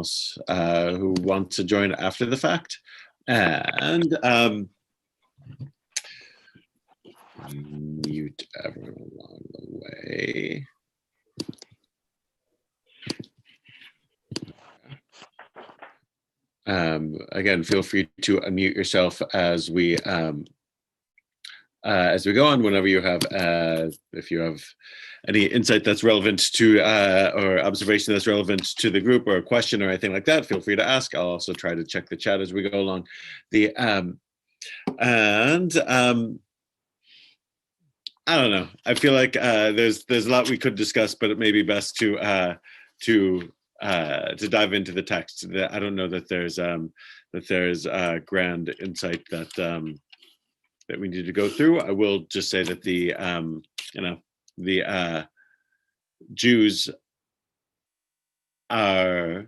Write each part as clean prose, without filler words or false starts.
else who want to join after the fact. And mute everyone along the way. Again, feel free to unmute yourself as we go on. Whenever you have, if you have any insight that's relevant to or observation that's relevant to the group, or a question or anything like that, feel free to ask. I'll also try to check the chat as we go along. I don't know. I feel like there's a lot we could discuss, but it may be best to dive into the text. I don't know that there's grand insight that we need to go through. I will just say that the Jews are,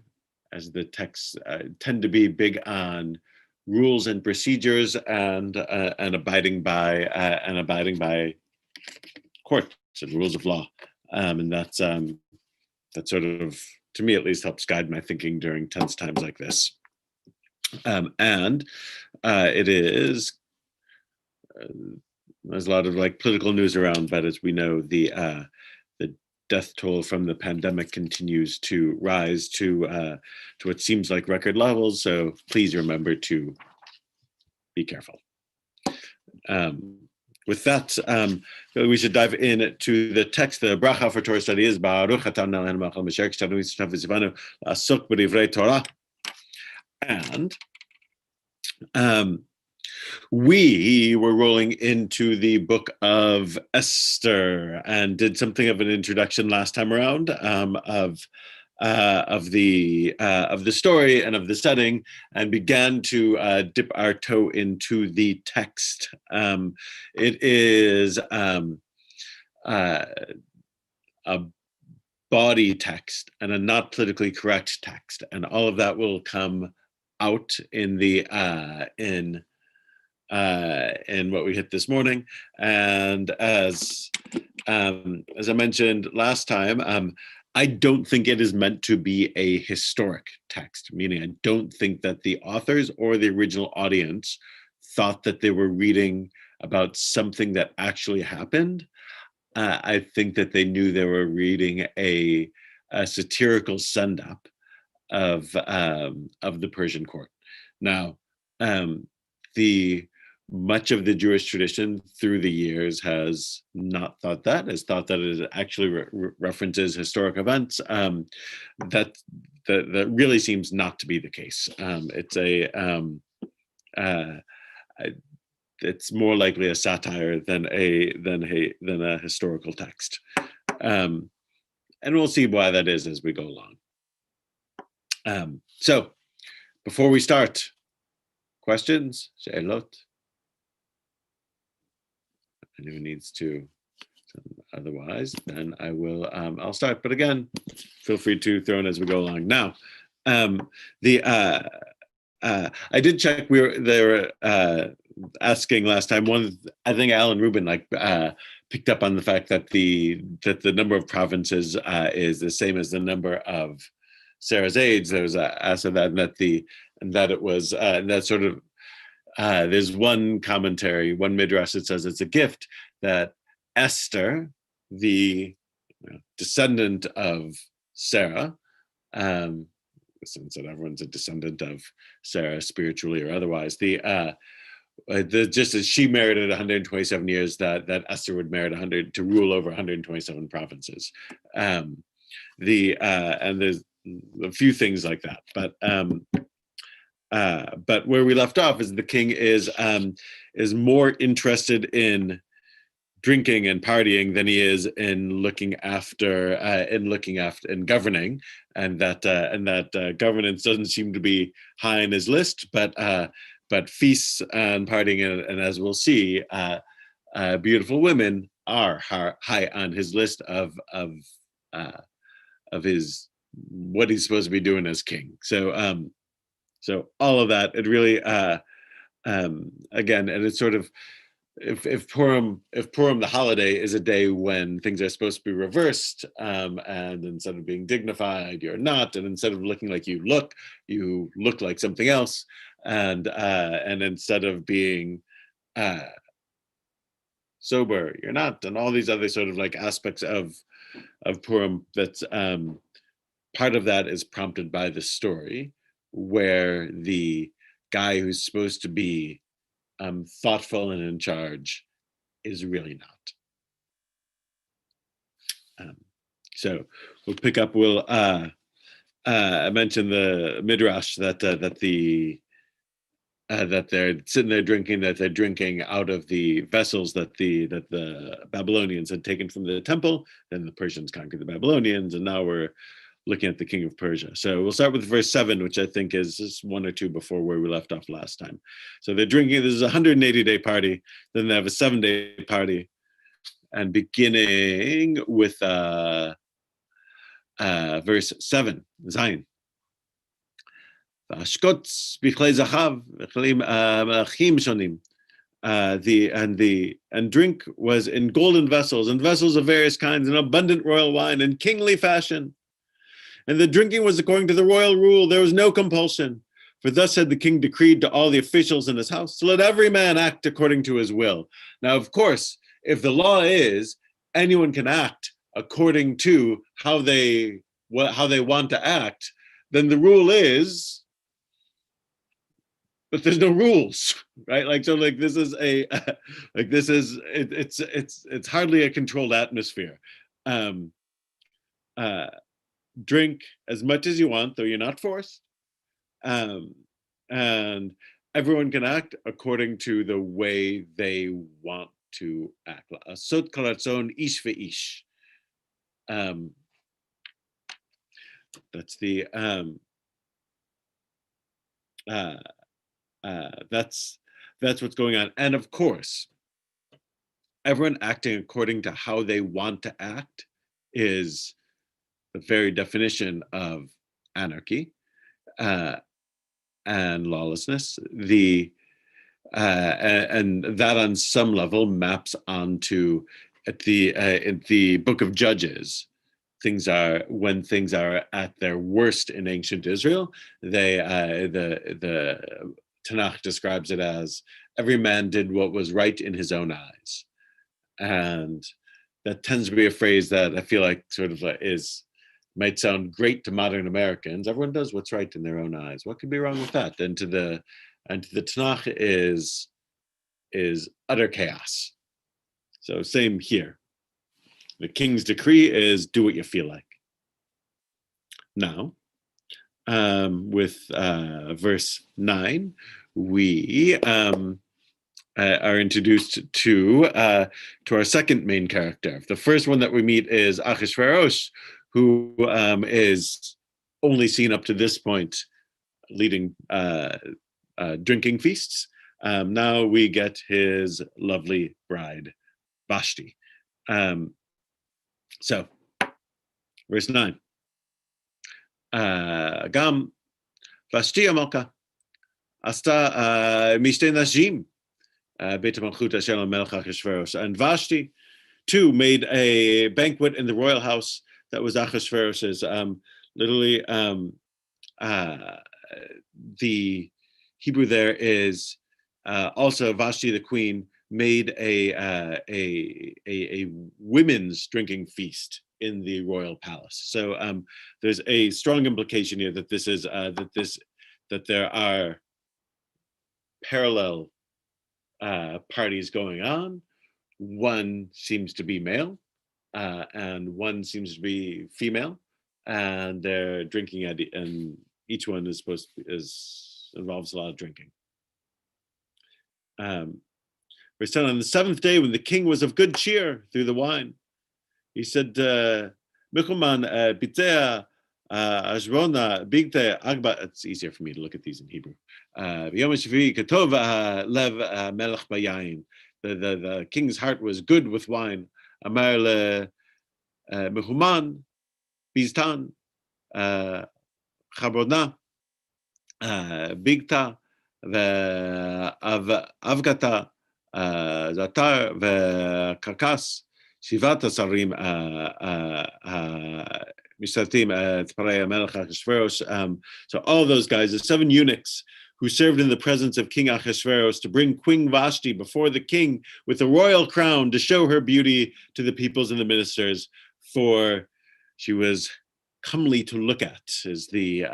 as the texts tend to be, big on rules and procedures and abiding by courts and rules of law, and that sort of, to me at least, helps guide my thinking during tense times like this. It is there's a lot of like political news around, but as we know, the death toll from the pandemic continues to rise to what seems like record levels. So please remember to be careful. With that, we should dive into the text. The bracha for Torah study is Baruch atah Eloheinu melech haolam asher kishavnu v'tzivanu la'asok b'divrei Torah. And we were rolling into the book of Esther and did something of an introduction last time around of the story and of the setting, and began to dip our toe into the text. It is a body text and a not politically correct text, and all of that will come out in the in what we hit this morning. And as I mentioned last time, I don't think it is meant to be a historic text, meaning I don't think that the authors or the original audience thought that they were reading about something that actually happened. I think that they knew they were reading a satirical send-up of the Persian court. Now, much of the Jewish tradition through the years has not thought that, has thought that it actually references historic events. That really seems not to be the case. It's more likely a satire than a historical text, and we'll see why that is as we go along. So, before we start, questions, she'elot. Anyone needs to, otherwise, then I will. I'll start. But again, feel free to throw in as we go along. Now, I did check. They were asking last time. I think Alan Rubin picked up on the fact that the number of provinces is the same as the number of Sarah's aides. There was asked of that, and that it was that sort of. There's one commentary, one midrash that says it's a gift that Esther, the descendant of Sarah, since that everyone's a descendant of Sarah spiritually or otherwise, just as she merited 127 years, that Esther would merit 100 to rule over 127 provinces. And there's a few things like that, but where we left off is the king is more interested in drinking and partying than he is in looking after and governing, and that governance doesn't seem to be high on his list, but feasts and partying and as we'll see, beautiful women are high on his list of his what he's supposed to be doing as king. So all of that, it really, again, and it's sort of if Purim the holiday is a day when things are supposed to be reversed, and instead of being dignified, you're not, and instead of looking like you look like something else, and instead of being sober, you're not, and all these other sort of like aspects of Purim. That's part of that is prompted by the story, where the guy who's supposed to be thoughtful and in charge is really not. So we'll pick up. We'll I mentioned the midrash that that they're sitting there drinking, that they're drinking out of the vessels that the Babylonians had taken from the temple. Then the Persians conquered the Babylonians, and now we're looking at the king of Persia. So we'll start with verse 7, which I think is just one or two before where we left off last time. So they're drinking. This is a 180-day party. Then they have a 7-day party, and beginning with verse 7, Zion. And drink was in golden vessels and vessels of various kinds, and abundant royal wine in kingly fashion. And the drinking was according to the royal rule. There was no compulsion. For thus had the king decreed to all the officials in his house to let every man act according to his will. Now, of course, if the law is anyone can act according to how they want to act, then the rule is, but there's no rules, right? Like, so like this is it's hardly a controlled atmosphere. Drink as much as you want, though you're not forced. And everyone can act according to the way they want to act. Asot karatzon ish ve'ish. That's the that's what's going on. And of course, everyone acting according to how they want to act is the very definition of anarchy and lawlessness. And that on some level maps onto at in the book of Judges. When things are at their worst in ancient Israel, the Tanakh describes it as every man did what was right in his own eyes, and that tends to be a phrase that I feel like sort of might sound great to modern Americans. Everyone does what's right in their own eyes. What could be wrong with that? And to the Tanakh is utter chaos. So same here. The king's decree is do what you feel like. Now, with verse 9, we are introduced to our second main character. The first one that we meet is Achashverosh, who is only seen up to this point leading drinking feasts. Now we get his lovely bride, Vashti. So, verse 9. Gam Vashti Amalka Asta Mishte Nashim Beit Malchut Asher Melech Achashverosh. And Vashti too made a banquet in the royal house that was Achashverosh's. Literally, the Hebrew there is also Vashti the queen made a women's drinking feast in the royal palace. So there's a strong implication here that this is that there are parallel parties going on. One seems to be male, and one seems to be female, and they're drinking and each one is involves a lot of drinking. Verse 10, on the 7th day, when the king was of good cheer through the wine, he said, Michuman bitzea ashbona bigte agba. It's easier for me to look at these in Hebrew. Yom Shvi ketov lev melech bayayin. The king's heart was good with wine. Amar le Michuman biztan chabona bigta avgata Zatar v'Karkas, Shivat Asarim Mishatim Tparei Melech Achashverosh. So all those guys, the 7 eunuchs who served in the presence of King Achashverosh to bring Queen Vashti before the king with a royal crown to show her beauty to the peoples and the ministers, for she was comely to look at, is the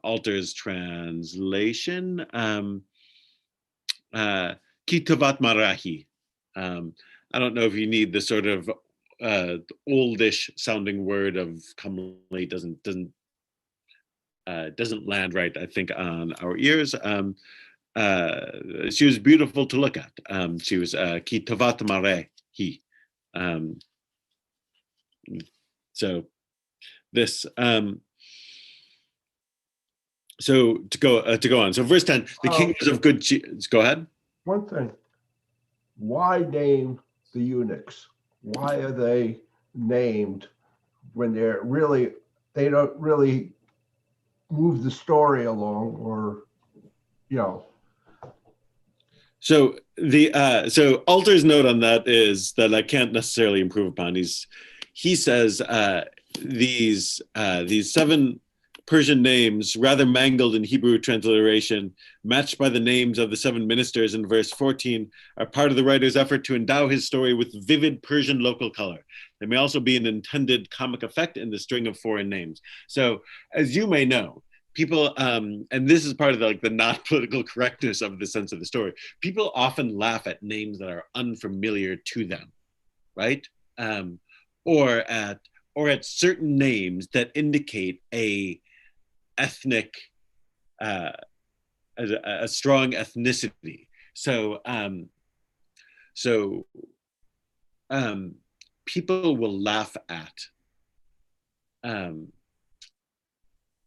Alter's translation. Kitavat Marahi. I don't know if you need the sort of oldish sounding word of comely. Doesn't land right, I think, on our ears. She was beautiful to look at. She was Kitavat Marahi. So this. So to go on. So verse 10, the king was of good cheer. Go ahead. One thing. Why name the eunuchs? Why are they named when they don't really move the story along, or So the so Alter's note on that is that I can't necessarily improve upon. He says these 7 Persian names, rather mangled in Hebrew transliteration, matched by the names of the 7 ministers in verse 14, are part of the writer's effort to endow his story with vivid Persian local color. There may also be an intended comic effect in the string of foreign names. So, as you may know, people, and this is part of the not political correctness of the sense of the story, people often laugh at names that are unfamiliar to them, right? Or at certain names that indicate a strong ethnicity. So people will laugh at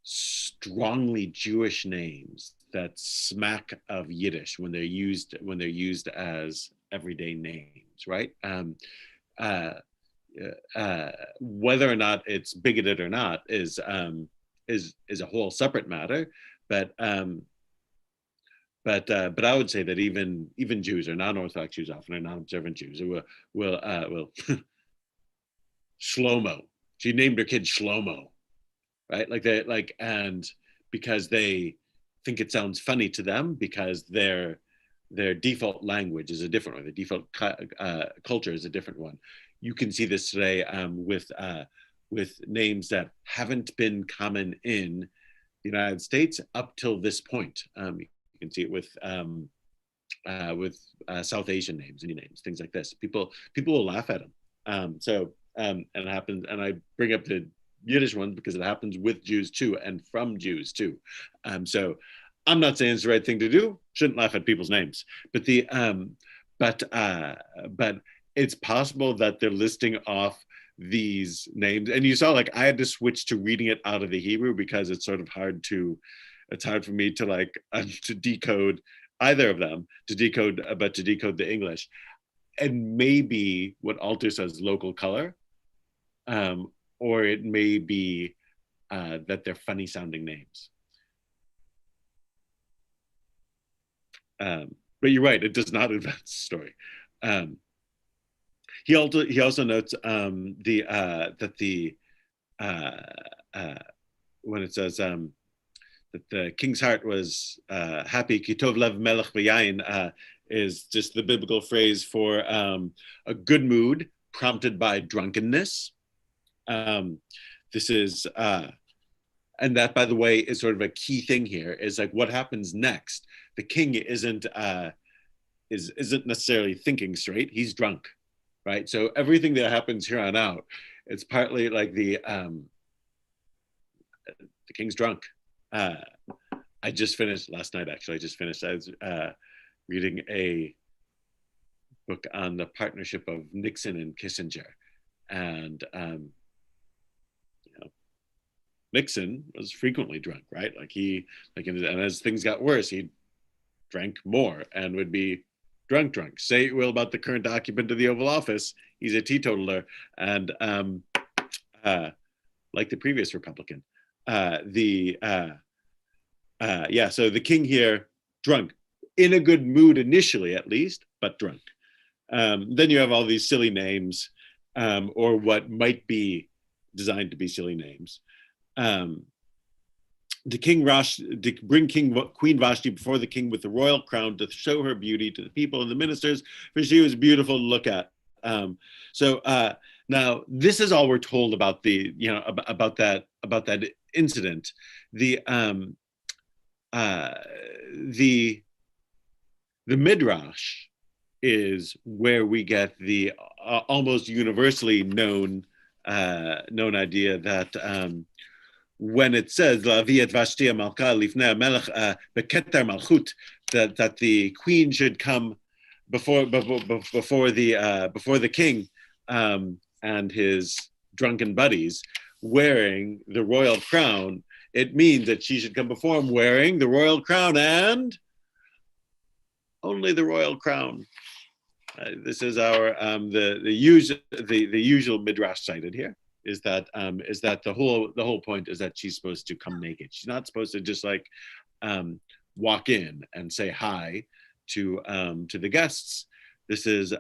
strongly Jewish names that smack of Yiddish when they're used as everyday names, right? Whether or not it's bigoted or not is a whole separate matter, but I would say that even Jews or non-Orthodox Jews often are non-observant Jews who will Shlomo. She named her kid Shlomo, right? And because they think it sounds funny to them, because their default language is a different one, the default culture is a different one. You can see this today with names that haven't been common in the United States up till this point. You can see it with South Asian names, Indian names, things like this. People will laugh at them. And it happens. And I bring up the Yiddish ones because it happens with Jews too, and from Jews too. So I'm not saying it's the right thing to do. Shouldn't laugh at people's names, but it's possible that they're listing off these names, and you saw I had to switch to reading it out of the Hebrew because it's sort of hard for me to to decode either of them, but to decode the English. And maybe what Alter says local color, or it may be that they're funny sounding names. But you're right, it does not advance the story. He also notes that when it says that the king's heart was happy, kitov lev melech v'yayin, is just the biblical phrase for a good mood prompted by drunkenness. This is, and that, by the way, is sort of a key thing here, is what happens next. The king isn't necessarily thinking straight, he's drunk, right? So everything that happens here on out, it's partly the king's drunk. I just finished last night, actually. I was reading a book on the partnership of Nixon and Kissinger. And, Nixon was frequently drunk, right? And as things got worse, he drank more and would be drunk. Say it will about the current occupant of the Oval Office, he's a teetotaler. And like the previous Republican, Yeah, so the king here, drunk, in a good mood initially at least, but drunk. Then you have all these silly names, or what might be designed to be silly names. To bring Queen Vashti before the king with the royal crown to show her beauty to the people and the ministers, for she was beautiful to look at. So now this is all we're told about the, about that incident. The midrash is where we get the almost universally known idea that when it says that the queen should come before the king and his drunken buddies wearing the royal crown, it means that she should come before him wearing the royal crown and only the royal crown. This is our the usual midrash cited here is that the whole point is that she's supposed to come naked. She's not supposed to just like walk in and say hi to the guests. She's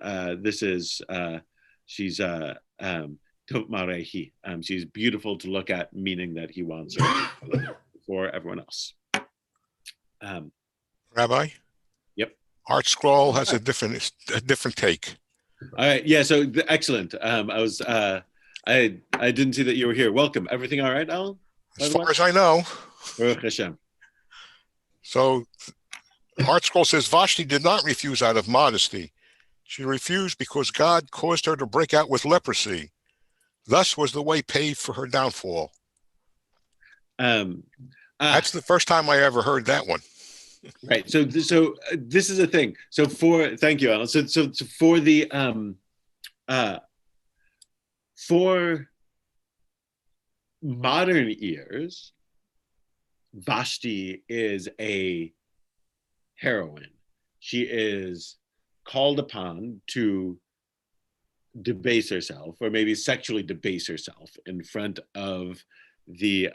Tov she's beautiful to look at, meaning that he wants her for everyone else. Rabbi? Yep. Art Scroll has a different take. All right. Yeah. So excellent. I didn't see that you were here. Welcome. Everything all right, Alan? As far as I know. Baruch Hashem. So Art Scroll says Vashti did not refuse out of modesty. She refused because God caused her to break out with leprosy. Thus was the way paved for her downfall. That's the first time I ever heard that one. Right. So this is a thing. So thank you, Alan. So for the for modern ears, Vashti is a heroine. She is called upon to debase herself, or maybe sexually debase herself in front of the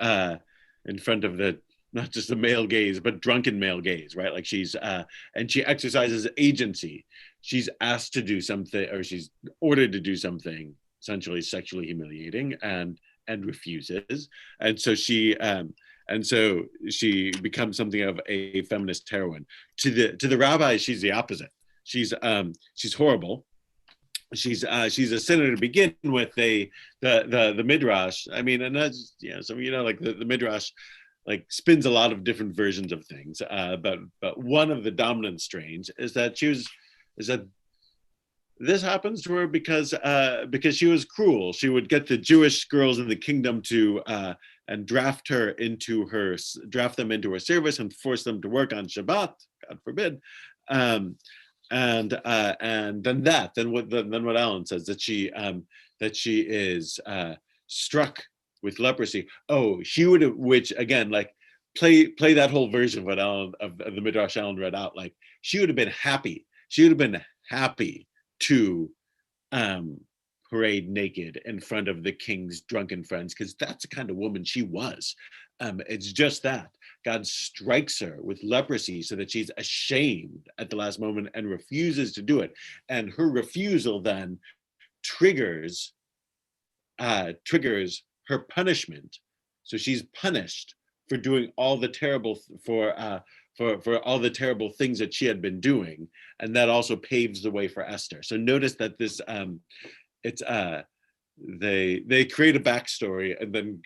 not just the male gaze, but drunken male gaze, right? Like she's and she exercises agency. She's asked to do something, or she's ordered to do something essentially sexually humiliating, and refuses. And so she becomes something of a feminist heroine. To the rabbis, she's the opposite. She's horrible. She's a sinner to begin with. The midrash. I mean, and that's so like the midrash like spins a lot of different versions of things. But one of the dominant strains is that this happens to her because she was cruel. She would get the Jewish girls in the kingdom to and draft them into her service and force them to work on Shabbat, God forbid. And then what Alan says, that she is struck with leprosy. Oh, she would have, which again, like play that whole version of what of the midrash Alan read out. Like she would have been happy. She would have been happy to parade naked in front of the king's drunken friends, because that's the kind of woman she was. It's just that God strikes her with leprosy so that she's ashamed at the last moment and refuses to do it. And her refusal then triggers her punishment. So she's punished for doing all the terrible for all the terrible things that she had been doing, and that also paves the way for Esther. So notice that this they create a backstory, and then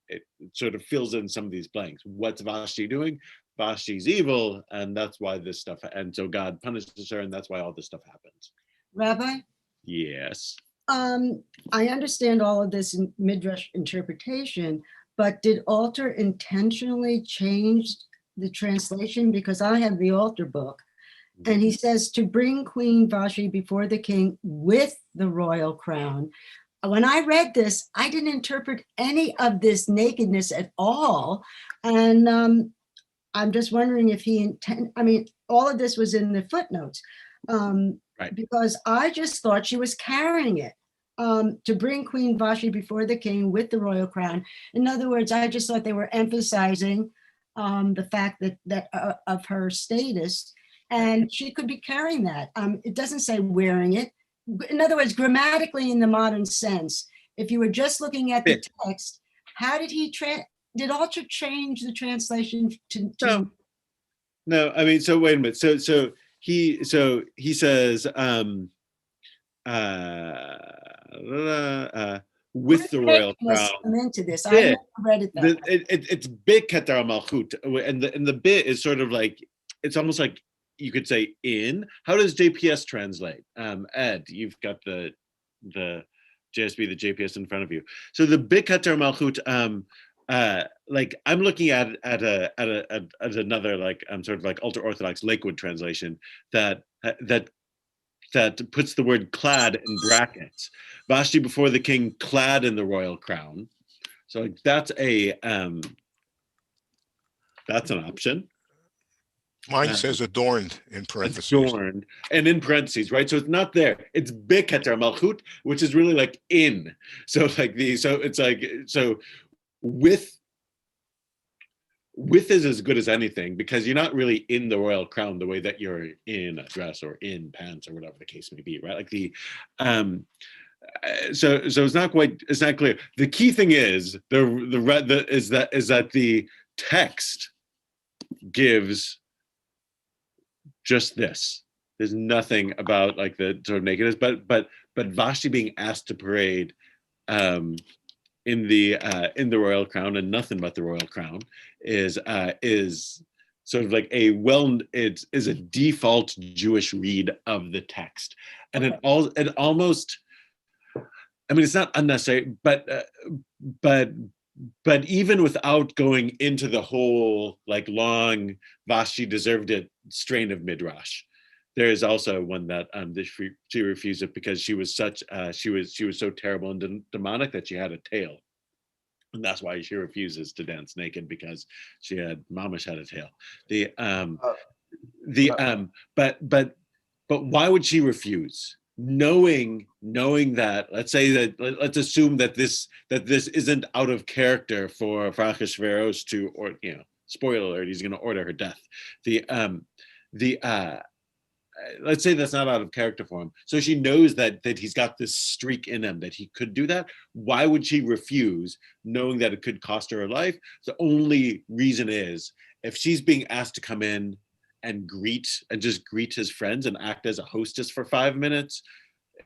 it sort of fills in some of these blanks. What's Vashti doing? Vashti's evil, and that's why this stuff. And so God punishes her, and that's why all this stuff happens. Rabbi? Yes. I understand all of this in midrash interpretation, but did Alter intentionally change the translation? Because I have the Alter book, and he says to bring Queen Vashti before the king with the royal crown. When I read this, I didn't interpret any of this nakedness at all. And I'm just wondering if all of this was in the footnotes, right. Because I just thought she was carrying it. To bring Queen Vashti before the king with the royal crown. In other words, I just thought they were emphasizing the fact that of her status, and she could be carrying that. It doesn't say wearing it. In other words, grammatically, in the modern sense, if you were just looking at the text, how did did Alter change the translation to No, I mean, so wait a minute. So he says with the royal crown. come into this? I Bit. never read it that way. It's bit keter malchut, and the bit is sort of like, it's almost like you could say in. How does JPS translate? Ed, you've got the JSB, the JPS in front of you. So the bit keter malchut, like I'm looking at another like sort of like ultra orthodox Lakewood translation that puts the word clad in brackets. Vashti before the king, clad in the royal crown. So like, that's an option. Mine says adorned in parentheses. Adorned and in parentheses, right? So it's not there. It's beketer malchut, which is really like in. So like it's like, so with is as good as anything, because you're not really in the royal crown the way that you're in a dress or in pants or whatever the case may be, right? Like so it's not clear. The key thing is that the text gives just this. There's nothing about like the sort of nakedness, but Vashti being asked to parade in the royal crown and nothing but the royal crown is sort of like it is a default Jewish read of the text, and it almost, I mean, it's not unnecessary, but even without going into the whole like long Vashti deserved it strain of midrash, there is also one that she refused it because she was so terrible and demonic that she had a tail, and that's why she refuses to dance naked, because she had mamish had a tail. But why would she refuse? Knowing that, let's assume that this isn't out of character for Achashverosh to, or spoiler alert, he's going to order her death. Let's say that's not out of character for him. So she knows that he's got this streak in him that he could do that. Why would she refuse, knowing that it could cost her life? The only reason is if she's being asked to come in and greet his friends and act as a hostess for 5 minutes,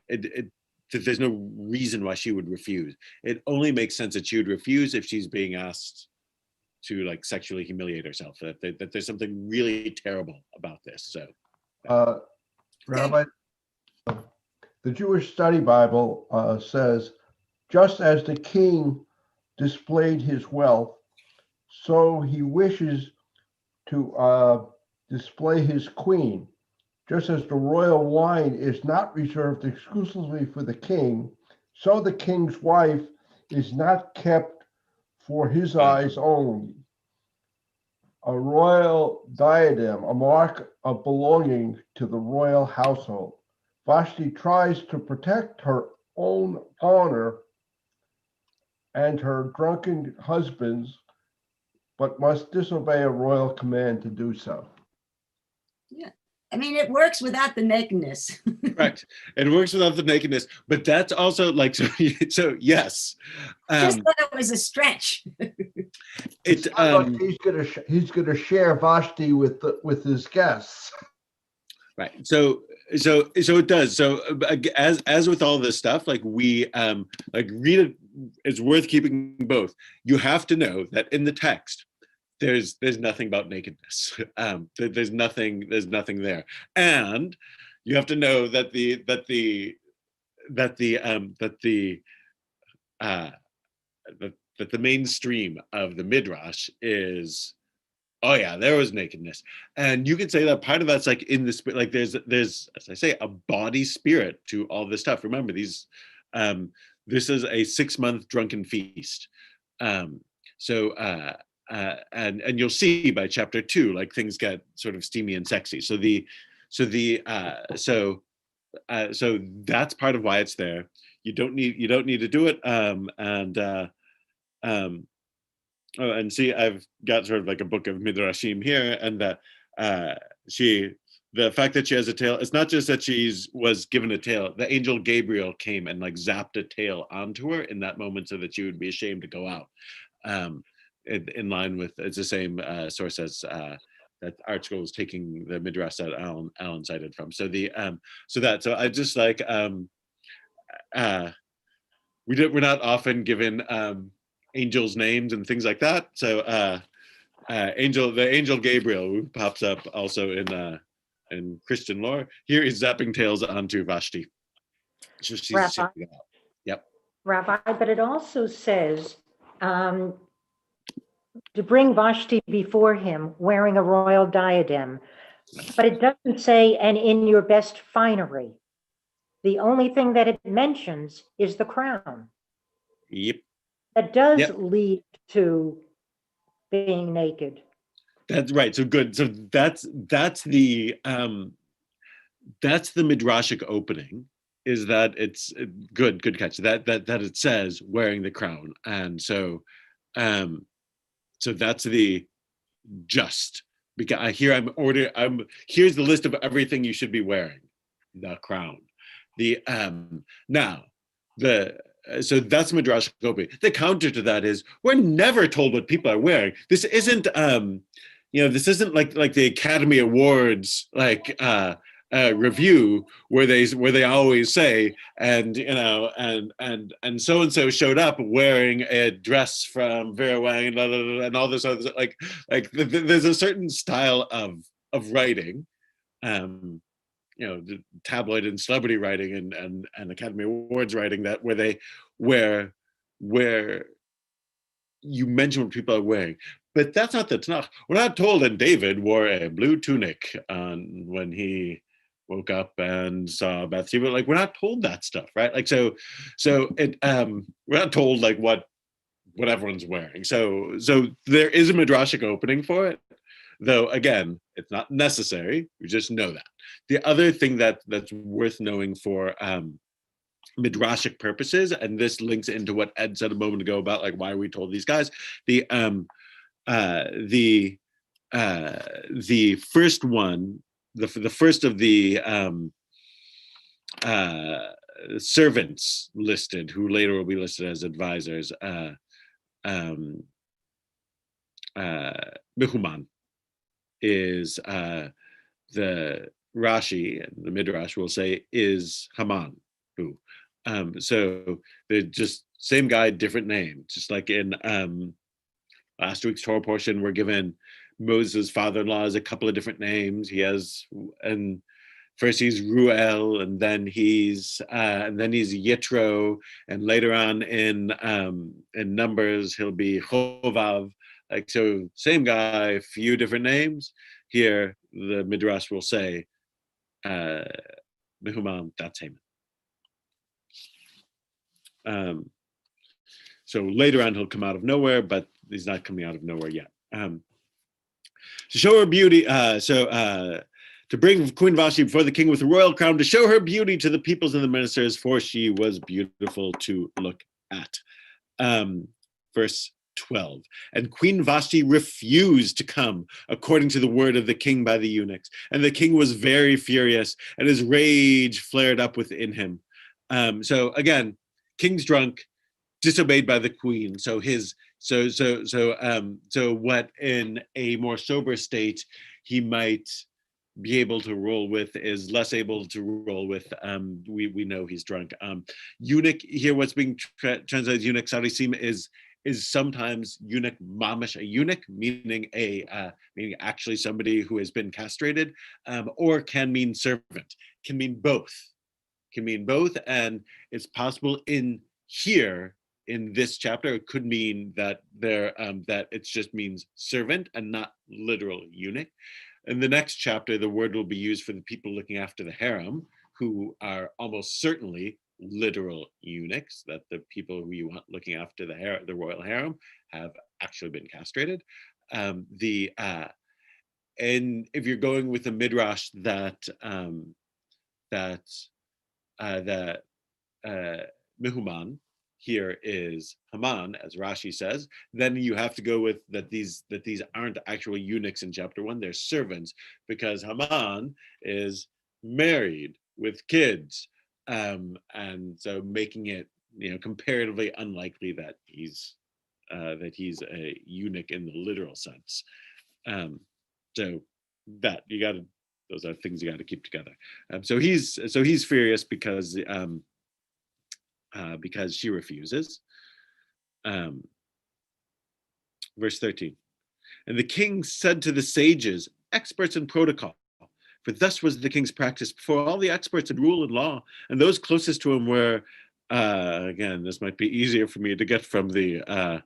there's no reason why she would refuse. It only makes sense that she would refuse if she's being asked to like sexually humiliate herself, that there's something really terrible about this. So Rabbi, the Jewish Study Bible says, just as the king displayed his wealth, so he wishes to display his queen. Just as the royal wine is not reserved exclusively for the king, so the king's wife is not kept for his eyes only. A royal diadem, a mark of belonging to the royal household. Vashti tries to protect her own honor and her drunken husband's, but must disobey a royal command to do so. Yeah. I mean, it works without the nakedness. Correct. It works without the nakedness, but that's also like, so yes. Just thought it was a stretch. He's gonna share Vashti with his guests. Right. So it does. So as with all this stuff, like we like read it, it's worth keeping both. You have to know that in the text, there's nothing about nakedness. There's nothing there, and you have to know that the mainstream of the midrash is, oh yeah, there was nakedness, and you could say that part of that's like in the spirit. Like there's as I say, a body spirit to all this stuff. Remember these. This is a 6-month drunken feast. And you'll see by chapter 2, like things get sort of steamy and sexy. So that's part of why it's there. You don't need to do it. Oh, and see, I've got sort of like a book of midrashim here, and the fact that she has a tail, it's not just that was given a tail. The angel Gabriel came and like zapped a tail onto her in that moment so that she would be ashamed to go out. In line with, it's the same source as that ArtScroll is taking the midrash that Alan cited from. So so I just like we're not often given angels' names and things like that. So the angel Gabriel, who pops up also in Christian lore, here is zapping tails onto Vashti. So she's Rabbi, yep. Rabbi, but it also says to bring Vashti before him wearing a royal diadem, but it doesn't say, and in your best finery. The only thing that it mentions is the crown. Yep. That does Yep. lead to being naked. That's right. So good. So that's the midrashic opening, is that it's good catch, that it says wearing the crown. And so that's the just, because here's the list of everything you should be wearing: the crown, the now the so that's midrashic opening. The counter to that is we're never told what people are wearing. This isn't this isn't like the Academy Awards review where they always say, and so and so showed up wearing a dress from Vera Wang and all this other, there's a certain style of writing, the tabloid and celebrity writing and Academy Awards writing, that where you mention what people are wearing. But that's not the Tanakh. We're not told that David wore a blue tunic when he woke up and saw Bathsheba. Like, we're not told that stuff, right? Like, so it we're not told like what everyone's wearing. So there is a midrashic opening for it, though again, it's not necessary. We just know that. The other thing that's worth knowing for midrashic purposes, and this links into what Ed said a moment ago about like why we told these guys, the first one, the first of the servants listed, who later will be listed as advisors, Mehuman, is the Rashi and the Midrash will say is Haman, who so they're just same guy, different name. Just like in last week's Torah portion, we're given Moses' father-in-law as a couple of different names. He has, and first he's Ruel, and then he's Yitro, and later on in Numbers he'll be Chovav. Like, so same guy, few different names. Here the Midrash will say Mehuman, that's Haman. So later on he'll come out of nowhere, but he's not coming out of nowhere yet. To show her beauty, to bring Queen Vashti before the king with a royal crown, to show her beauty to the peoples and the ministers, for she was beautiful to look at. Verse 12. And Queen Vashti refused to come according to the word of the king by the eunuchs. And the king was very furious, and his rage flared up within him. So again, king's drunk, disobeyed by the queen. So what in a more sober state he might be able to roll with is less able to roll with. We know he's drunk. Eunuch here, what's being translated eunuch sarisim is sometimes eunuch mamish, a eunuch meaning meaning actually somebody who has been castrated, or can mean servant, can mean both, and it's possible in here in this chapter it could mean that that it just means servant and not literal eunuch. In the next chapter, the word will be used for the people looking after the harem, who are almost certainly literal eunuchs, that the people who you want looking after the royal harem have actually been castrated. And if you're going with a midrash that Mehuman, here is Haman, as Rashi says. Then you have to go with that these aren't actual eunuchs in chapter 1, they're servants, because Haman is married with kids, and so making it comparatively unlikely that he's a eunuch in the literal sense. So that those are things you got to keep together. So he's furious because she refuses. Verse 13. And the king said to the sages, experts in protocol, for thus was the king's practice before all the experts in rule and law, and those closest to him were, again, this might be easier for me to get from the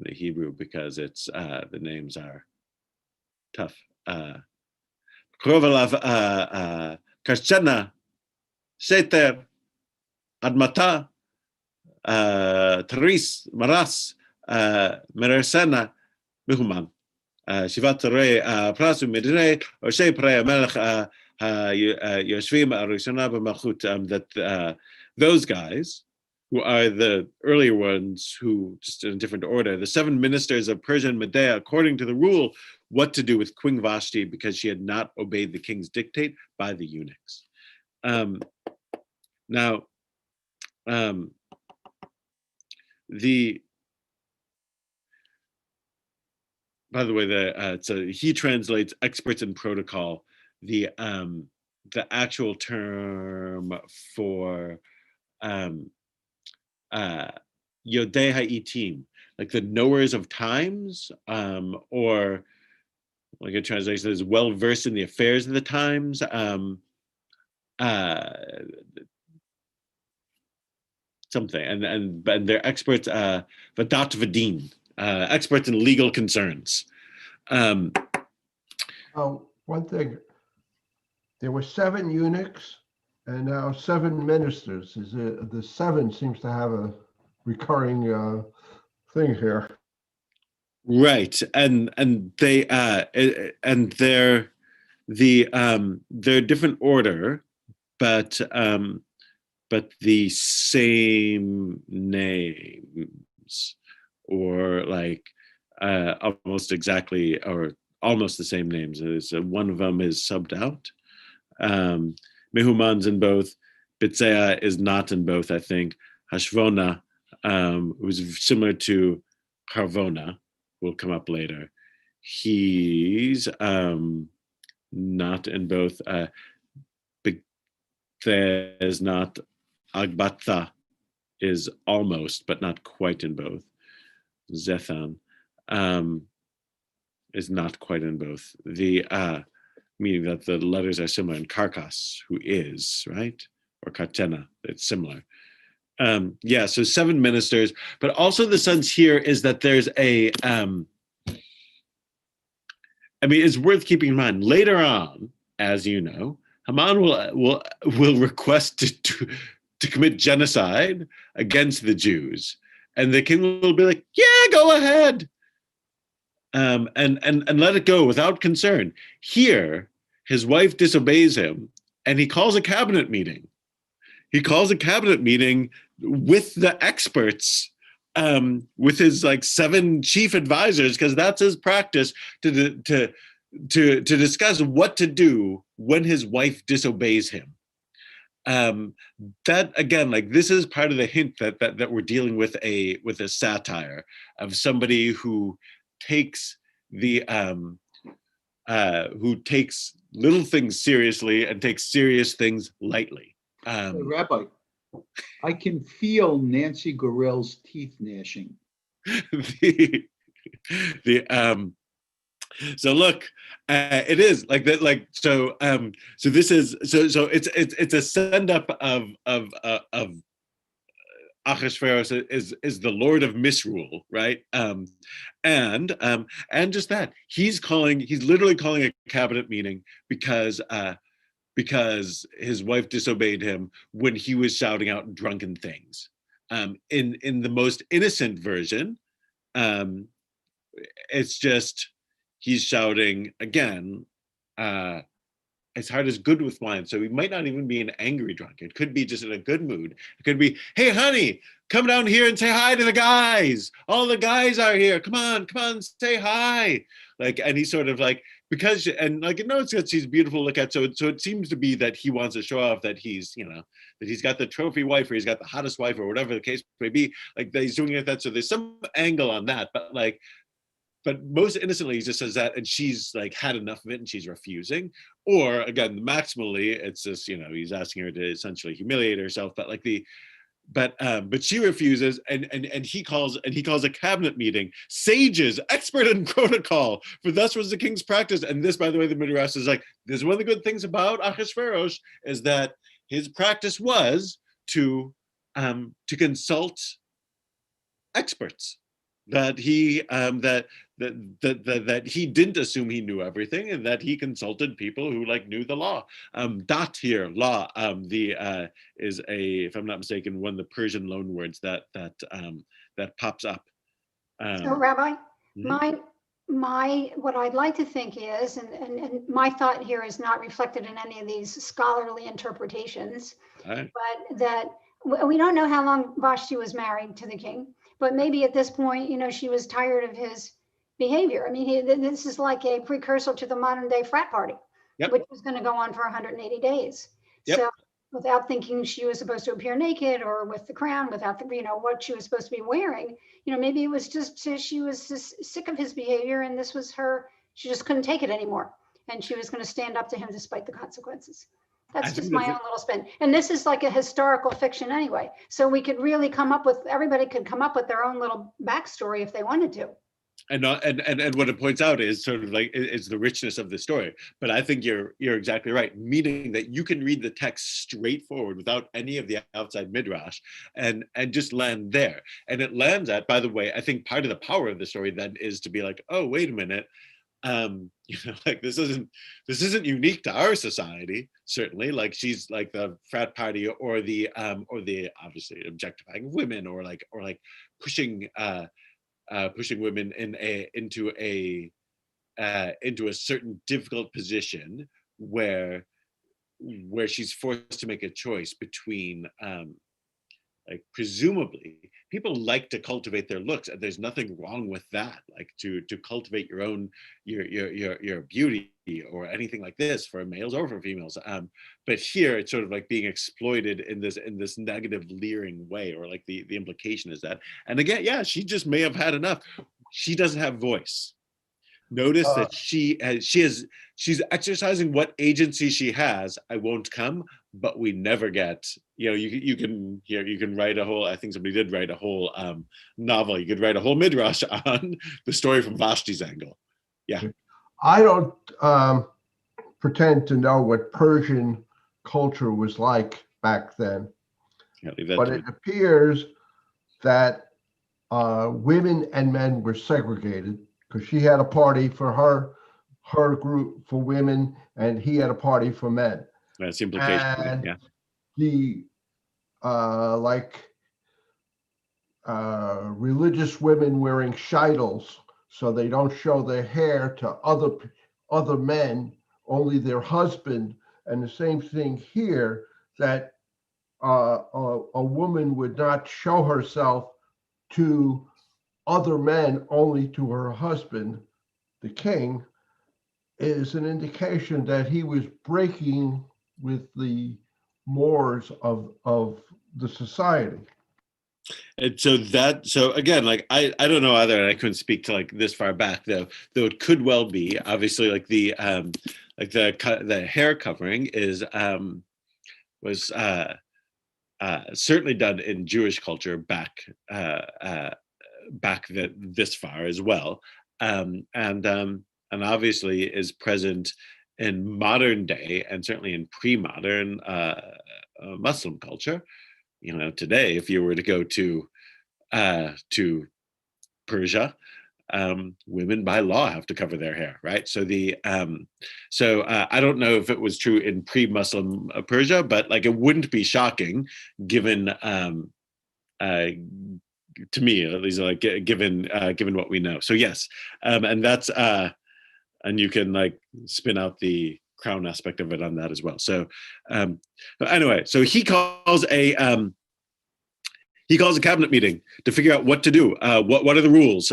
Hebrew because it's the names are tough. Krovalav Karchena, Sheter, Admata, Thurs, Maras, Meresena, Mihuman, Shivat Re, Prasu Midre, Oshe Pre Melech, Yoshvim Arishana B'Malchut, that those guys, who are the earlier ones, who just in a different order, the 7 ministers of Persia and Medea, according to the rule, what to do with Queen Vashti because she had not obeyed the king's dictate by the eunuchs. Now, by the way, so he translates experts in protocol. The actual term for Yodei Ha'itim, like the knowers of times, or like a translation is well versed in the affairs of the times. Something, and they're experts, Vadat Vadin, experts in legal concerns. One thing, there were 7 eunuchs and now 7 ministers. The 7 seems to have a recurring thing here. Right, and they and they're different order, but the same names, or like almost exactly, or almost the same names. One of them is subbed out. Mehuman's in both. Bitsea is not in both, I think. Hashvona, who's similar to Harvona, will come up later. He's not in both. There's not. Agbatha is almost, but not quite in both. Zethan is not quite in both. The meaning that the letters are similar. In Karkas, who is, right? Or Kartena, it's similar. Yeah, so 7 ministers, but also the sense here is that there's a, it's worth keeping in mind. Later on, as you know, Haman will request to commit genocide against the Jews, and the king will be like, "Yeah, go ahead," and let it go without concern. Here, his wife disobeys him, and he calls a cabinet meeting. He calls a cabinet meeting with the experts, with his 7 chief advisors, because that's his practice to discuss what to do when his wife disobeys him. That again, this is part of the hint that we're dealing with a satire of somebody who takes who takes little things seriously and takes serious things lightly. Hey, Rabbi, I can feel Nancy Gorell's teeth gnashing. So look, it is like that. So this is so it's a send up of Ahasuerus is the Lord of Misrule, right? And just that he's literally calling a cabinet meeting because his wife disobeyed him when he was shouting out drunken things. In the most innocent version, it's just he's shouting again his heart is good with wine. So he might not even be an angry drunk. It could be just in a good mood. It could be, hey, honey, come down here and say hi to the guys. All the guys are here. Come on, say hi. Like, and he's sort of like, because, and like, no, it's she's beautiful to look at. So it seems to be that he wants to show off that he's, you know, that he's got the trophy wife, or he's got the hottest wife, or whatever the case may be. Like, that he's doing it that. So there's some angle on that, but most innocently, he just says that, and she's like had enough of it, and she's refusing. Or again, maximally, it's just, you know, he's asking her to essentially humiliate herself. But like but she refuses, and he calls a cabinet meeting, sages, expert in protocol, for thus was the king's practice. And this, by the way, the Midrash is like, this is one of the good things about Ahasuerus, is that his practice was to consult experts, that he that he didn't assume he knew everything, and that he consulted people who like knew the law. Dat here, law, is a, if I'm not mistaken, one of the Persian loan words that pops up. So Rabbi, mhm. my what I'd like to think is, and my thought here is not reflected in any of these scholarly interpretations, Right. but that we don't know how long Vashti was married to the king, but maybe at this point, you know, she was tired of his behavior. I mean, this is like a precursor to the modern day frat party, Yep. which was going to go on for 180 days. Yep. So without thinking she was supposed to appear naked, or with the crown, without the, you know, what she was supposed to be wearing, you know, maybe it was just she was just sick of his behavior, and this was her, she just couldn't take it anymore, and she was going to stand up to him despite the consequences. That's just my own little spin. And this is like a historical fiction anyway. So we could really everybody could come up with their own little backstory if they wanted to. And what it points out is sort of like, it's the richness of the story. But I think you're exactly right, meaning that you can read the text straightforward without any of the outside midrash, and just land there. And it lands at, by the way, I think part of the power of the story then is to be like, oh, wait a minute, you know, like this isn't unique to our society, certainly. Like, she's like the frat party, or the obviously objectifying women, or pushing pushing women into a certain difficult position where she's forced to make a choice between, like, presumably people like to cultivate their looks, and there's nothing wrong with that, like to cultivate your own your beauty, or anything like this, for males or for females. But here it's sort of like being exploited in this negative, leering way, or like the implication is that. And again, yeah, she just may have had enough. She doesn't have voice. Notice that she's exercising what agency she has. I won't come, but we never get, you know, you can write a whole, I think somebody did write a whole novel. You could write a whole midrash on the story from Vashti's angle. Yeah. I don't pretend to know what Persian culture was like back then, but it appears that women and men were segregated, because she had a party for her group for women, and he had a party for men. That's the implication. And yeah. The religious women wearing shaitels, so they don't show their hair to other men, only their husband. And the same thing here, that a woman would not show herself to other men, only to her husband, the king, is an indication that he was breaking with the mores of the society. And so again, like I don't know either, and I couldn't speak to like this far back, though it could well be, obviously, like the hair covering was certainly done in Jewish culture back this far as well, and obviously is present in modern day, and certainly in pre-modern Muslim culture. You know, today, if you were to go to Persia, women by law have to cover their hair, right? So I don't know if it was true in pre-Muslim Persia, but like it wouldn't be shocking, given to me at least, like given what we know. So yes, and that's and you can like spin out the crown aspect of it on that as well. So anyway, so he calls a cabinet meeting to figure out what to do. What are the rules?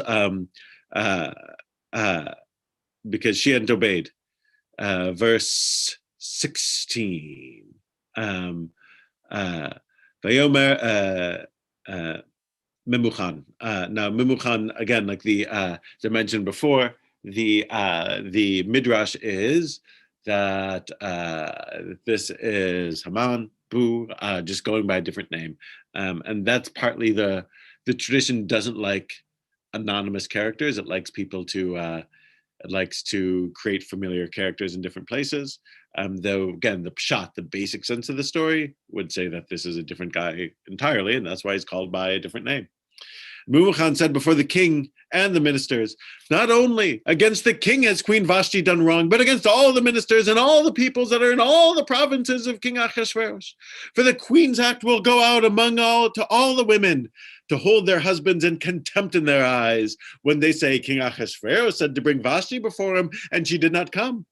Because she hadn't obeyed. Verse 16. Vayomer Memuchan. Now Memuchan, again, like as I mentioned before, the midrash is that this is Haman, Bu, just going by a different name, and that's partly the tradition doesn't like anonymous characters. It likes people to it likes to create familiar characters in different places. Though again, the pshat, the basic sense of the story, would say that this is a different guy entirely, and that's why he's called by a different name. Memuchan said before the king and the ministers, not only against the king has Queen Vashti done wrong, but against all the ministers and all the peoples that are in all the provinces of King Ahasuerus. For the Queen's Act will go out among all to all the women to hold their husbands in contempt in their eyes when they say King Ahasuerus said to bring Vashti before him, and she did not come.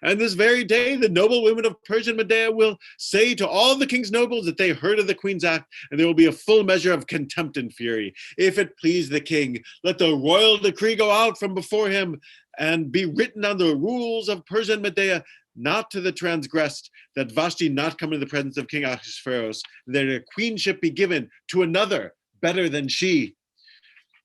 And this very day, the noble women of Persian Media will say to all the king's nobles that they heard of the Queen's Act, and there will be a full measure of contempt and fury. If it please the king, let the royal decree go out from before him and be written on the rules of Persian Media, not to the transgressed, that Vashti not come into the presence of King Ahasuerus, that a queenship be given to another better than she.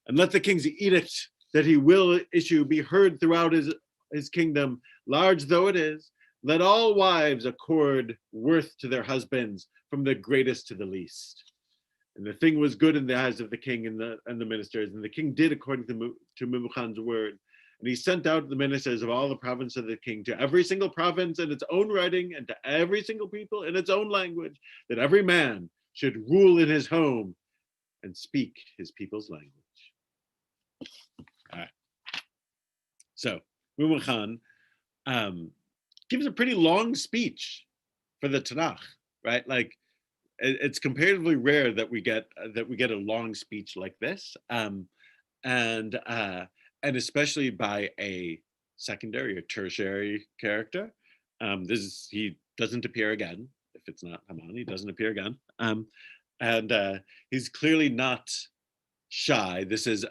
And let the king's edict that he will issue be heard throughout his kingdom, large though it is. Let all wives accord worth to their husbands, from the greatest to the least. And the thing was good in the eyes of the king and the ministers, and the king did according to Memuchan's word. And he sent out the ministers of all the province of the king to every single province in its own writing, and to every single people in its own language, that every man should rule in his home and speak his people's language. All right. So Memuchan gives a pretty long speech for the Tanakh, right? Like it's comparatively rare that we get a long speech like this, and especially by a secondary or tertiary character. He doesn't appear again. If it's not Haman, he doesn't appear again, and he's clearly not shy. This is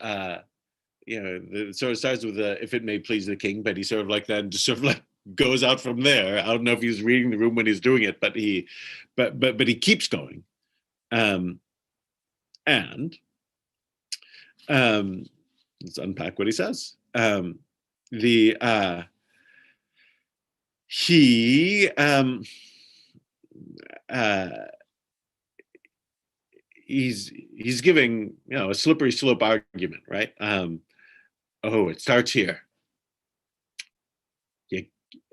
so it starts with if it may please the king, but he sort of like then just sort of like goes out from there. I don't know if he's reading the room when he's doing it, but he keeps going. Let's unpack what he says. He's giving a slippery slope argument, right? It starts here.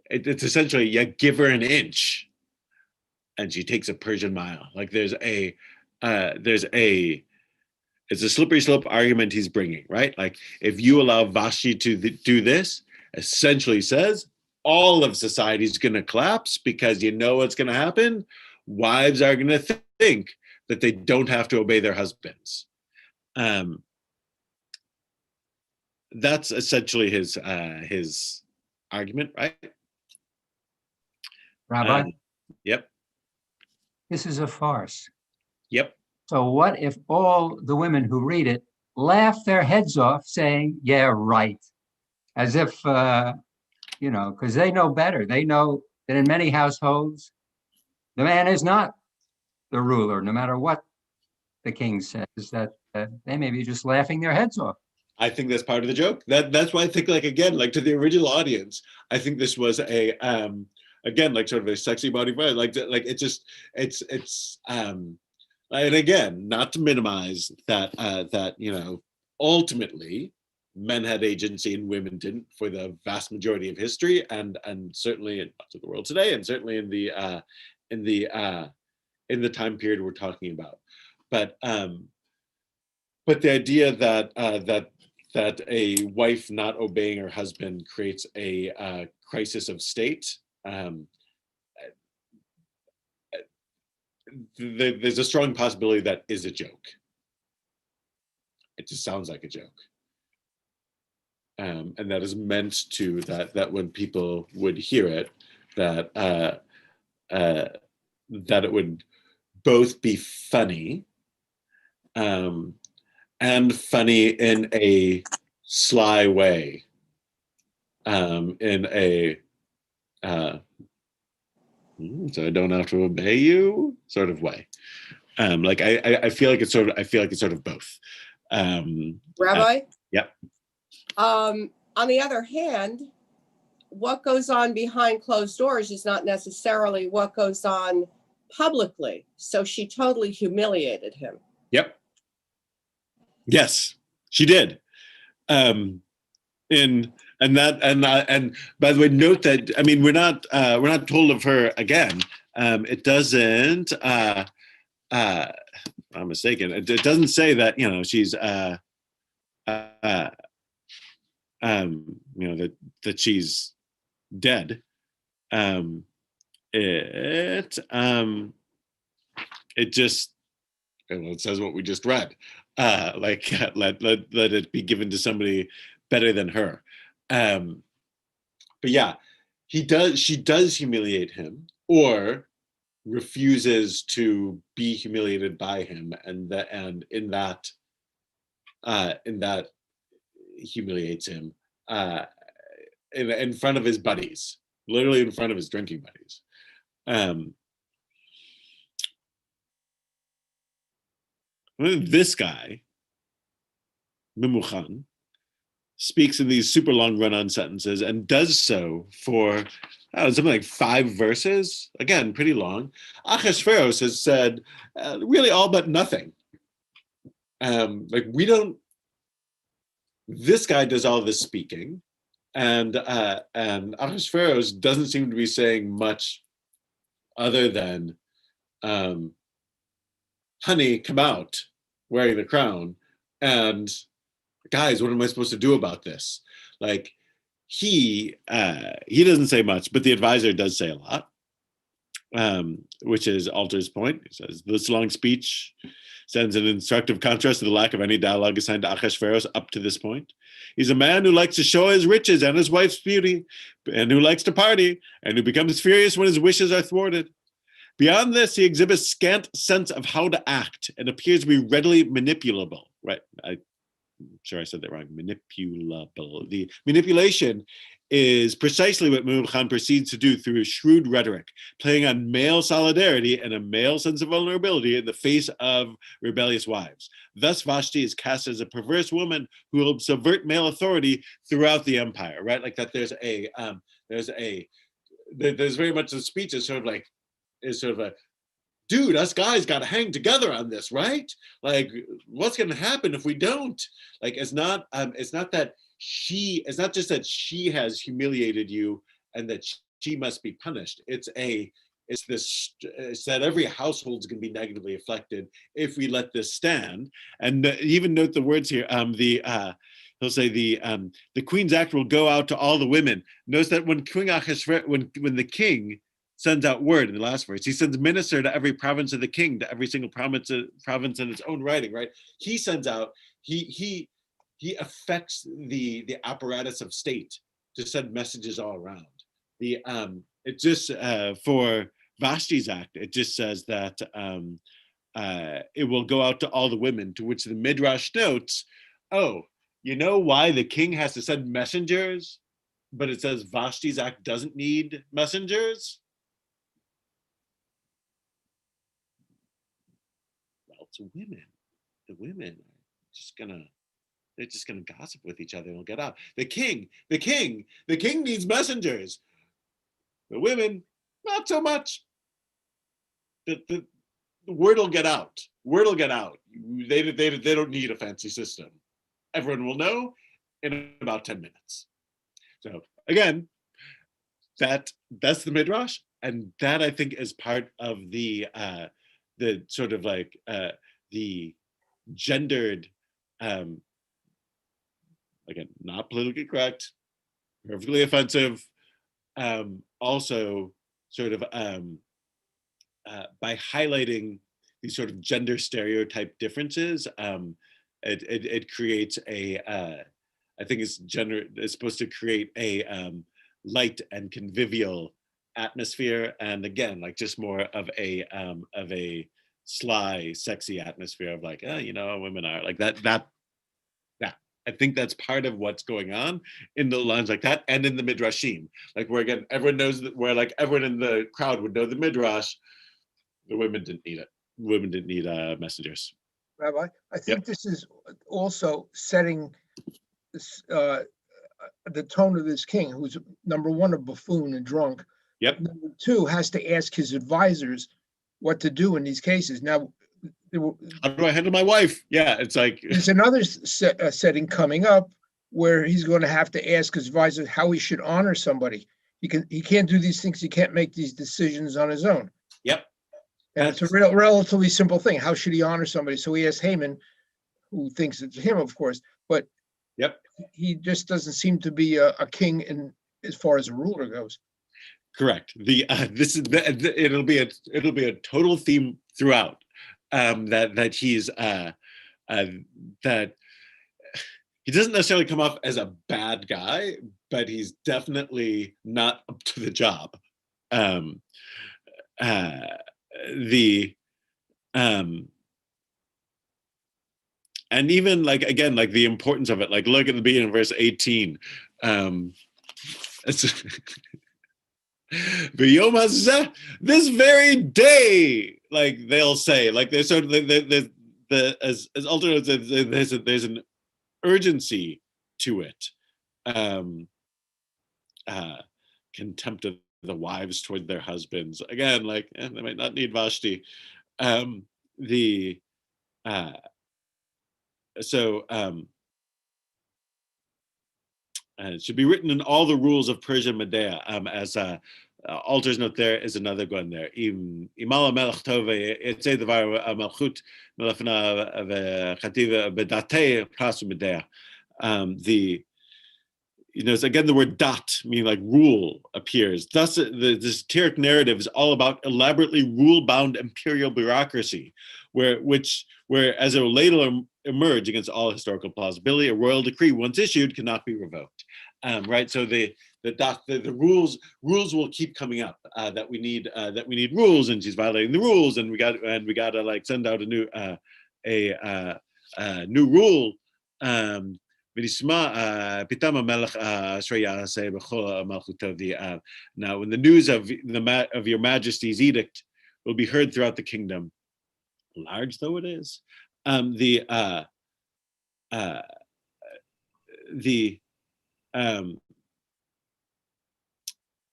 It's essentially you give her an inch and she takes a Persian mile. Like it's a slippery slope argument he's bringing, right? Like if you allow Vashti to do this, essentially says all of society is going to collapse, because you know what's going to happen. Wives are going to think that they don't have to obey their husbands. That's essentially his argument, right? Rabbi, yep. this is a farce. Yep. So what if all the women who read it laugh their heads off saying, yeah, right. As if, because they know better. They know that in many households, the man is not the ruler, no matter what the king says, that they may be just laughing their heads off. I think that's part of the joke. That's why I think, like, again, like to the original audience, I think this was a again, like sort of a sexy body, like and again, not to minimize that ultimately men had agency and women didn't for the vast majority of history, and certainly in much of the world today, and certainly in the time period we're talking about. But the idea that a wife not obeying her husband creates a crisis of state, there's a strong possibility that is a joke. It just sounds like a joke. And that is meant to, that when people would hear it, that that it would both be funny, and funny in a sly way, in a so I don't have to obey you sort of way. Like I feel like it's sort of both. Rabbi? Yep. On the other hand, what goes on behind closed doors is not necessarily what goes on publicly. So she totally humiliated him. Yep. Yes, she did. And by the way, note that, I mean, we're not told of her again. It doesn't. I'm mistaken. It doesn't say that she's that she's dead. It just it says what we just read. Like let it be given to somebody better than her. But yeah, she does humiliate him, or refuses to be humiliated by him, and in that humiliates him in front of his buddies, literally in front of his drinking buddies. This guy, Memuchan, speaks in these super long run-on sentences, and does so for something like 5 verses. Again, pretty long. Ahasuerus has said really all but nothing. Like we don't. This guy does all this speaking, and Ahasuerus doesn't seem to be saying much other than, "Honey, come out, wearing the crown," and guys, what am I supposed to do about this? Like he doesn't say much, but the advisor does say a lot, which is Alter's point. He says this long speech sends an instructive contrast to the lack of any dialogue assigned to Ahasuerus up to this point. He's a man who likes to show his riches and his wife's beauty, and who likes to party, and who becomes furious when his wishes are thwarted. Beyond this, he exhibits scant sense of how to act and appears to be readily manipulable. Right? I'm sure I said that wrong. Manipulable. The manipulation is precisely what Memuchan proceeds to do through his shrewd rhetoric, playing on male solidarity and a male sense of vulnerability in the face of rebellious wives. Thus, Vashti is cast as a perverse woman who will subvert male authority throughout the empire. Right? Like that. There's very much the speech is sort of a, dude, us guys got to hang together on this, right? Like, what's going to happen if we don't? Like, it's not just that she has humiliated you and that she must be punished. It's that every household's going to be negatively affected if we let this stand. And even note the words here. He'll say the Queen's Act will go out to all the women. Notice that when King Ahasuerus, when the king sends out word in the last verse, he sends minister to every province of the king, to every single province in its own writing, right? He sends out, he affects the apparatus of state to send messages all around. It just for Vashti's act, it just says that it will go out to all the women, to which the Midrash notes, oh, you know why the king has to send messengers, but it says Vashti's act doesn't need messengers? To women. The women are they're just gonna gossip with each other and will get out. The king needs messengers. The women, not so much. The word will get out. Word will get out. They don't need a fancy system. Everyone will know in about 10 minutes. So again, that's the Midrash, and that I think is part of the sort of like the gendered, again, not politically correct, perfectly offensive, also sort of by highlighting these sort of gender stereotype differences, it creates I think it's supposed to create a light and convivial atmosphere, and again, like just more of a sly, sexy atmosphere of like, oh, women are like that. I think that's part of what's going on in the lines like that, and in the midrashim, like where again everyone knows that, where like everyone in the crowd would know the midrash, the women didn't need it. Women didn't need messengers. Rabbi, I think this is also setting this, the tone of this king, who's number one, a buffoon and drunk. Yep. Number two, has to ask his advisors what to do in these cases. Now, how do I handle my wife? Yeah, it's like there's another setting coming up where he's going to have to ask his advisors how he should honor somebody. He can't do these things. He can't make these decisions on his own. Yep. And it's a relatively simple thing. How should he honor somebody? So he asked Haman, who thinks it's him, of course, but he just doesn't seem to be a king in as far as a ruler goes. Correct. It'll be a total theme throughout. That he's that he doesn't necessarily come off as a bad guy, but he's definitely not up to the job. And even like again, like the importance of it, like look at the beginning of verse 18. This very day, like they'll say, like there's sort of as alternate, there's an urgency to it. Contempt of the wives toward their husbands. Again, like they might not need Vashti. It should be written in all the rules of Persia and Medea. As Alter's note, there is another one there. Imala melech tov etzei devar malchut melefna v'chativ b'datei prasu Medea. So again, the word dat, meaning like rule, appears. Thus, the satiric narrative is all about elaborately rule-bound imperial bureaucracy, where as it will later emerge against all historical plausibility, a royal decree once issued cannot be revoked. Right. So the rules will keep coming up. That we need rules, and she's violating the rules, and we got to like send out a new rule. Now, when the news of your Majesty's edict will be heard throughout the kingdom, large though it is,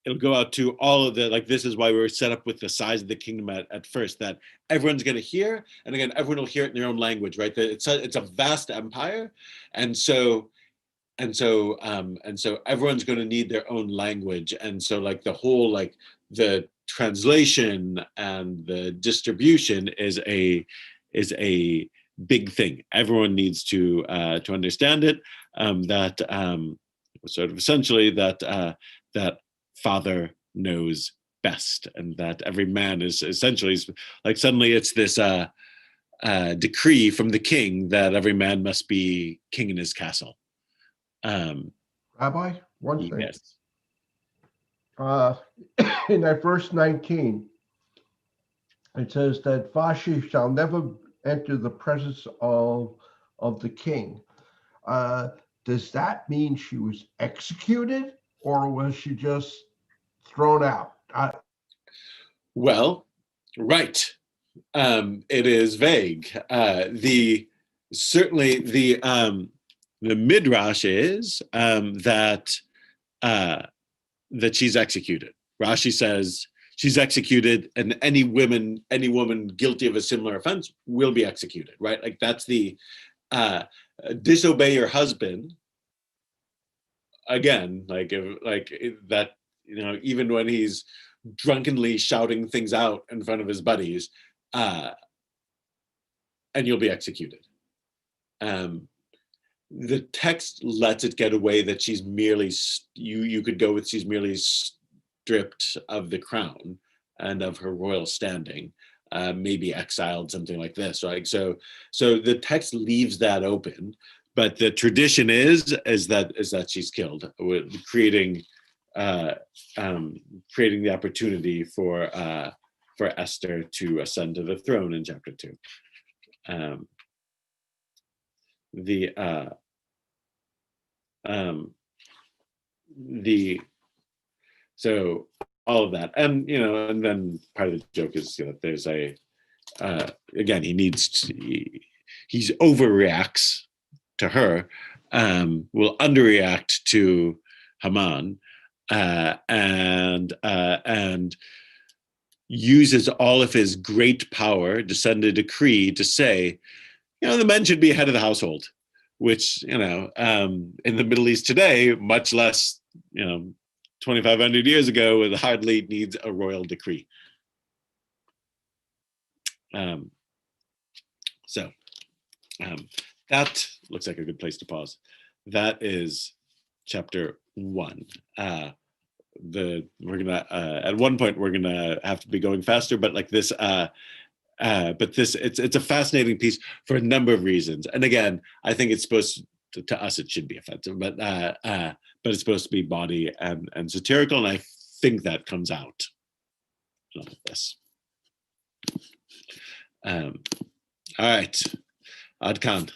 it'll go out to all of the, like, this is why we were set up with the size of the kingdom at first, that everyone's going to hear, and again, everyone will hear it in their own language, right? That it's a vast empire, and so everyone's going to need their own language, and so like the whole, like the translation and the distribution is a big thing. Everyone needs to understand it. Sort of essentially that Father knows best, and that every man is essentially like, suddenly it's this decree from the king that every man must be king in his castle. Rabbi, one thing. Yes. In that verse 19, it says that Vashti shall never enter the presence of the king. Does that mean she was executed, or was she just thrown out? Well, right. It is vague. Certainly the midrash is that she's executed. Rashi says she's executed, and any woman guilty of a similar offense will be executed. Right? Like that's the disobey your husband. Again, like that, even when he's drunkenly shouting things out in front of his buddies, and you'll be executed. The text lets it get away that she's merely, you could go with, she's merely stripped of the crown and of her royal standing, maybe exiled, something like this, right? So the text leaves that open, but the tradition is that she's killed, creating creating the opportunity for Esther to ascend to the throne in chapter 2. So all of that, and and then part of the joke is that there's a again, he's overreacts to her, will underreact to Haman, and uses all of his great power to send a decree to say, the men should be head of the household, which, in the Middle East today, much less, 2,500 years ago, it hardly needs a royal decree. That looks like a good place to pause. That is chapter 1. We're gonna at one point we're gonna have to be going faster, but like this, it's a fascinating piece for a number of reasons. And again, I think it's supposed to us it should be offensive, but it's supposed to be body and satirical, and I think that comes out of this. All right, Ad Khan.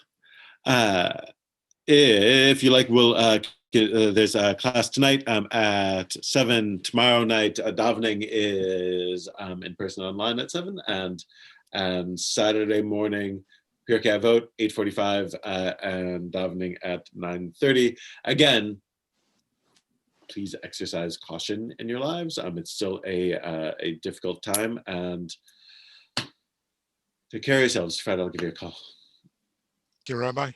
If you like, we'll there's a class tonight at 7. Tomorrow night, davening is in person online at 7, and Saturday morning, Pirkei Avot 8:45, and davening at 9:30. Again, please exercise caution in your lives. It's still a difficult time, and take care of yourselves. Fred, I'll give you a call. Dear Rabbi.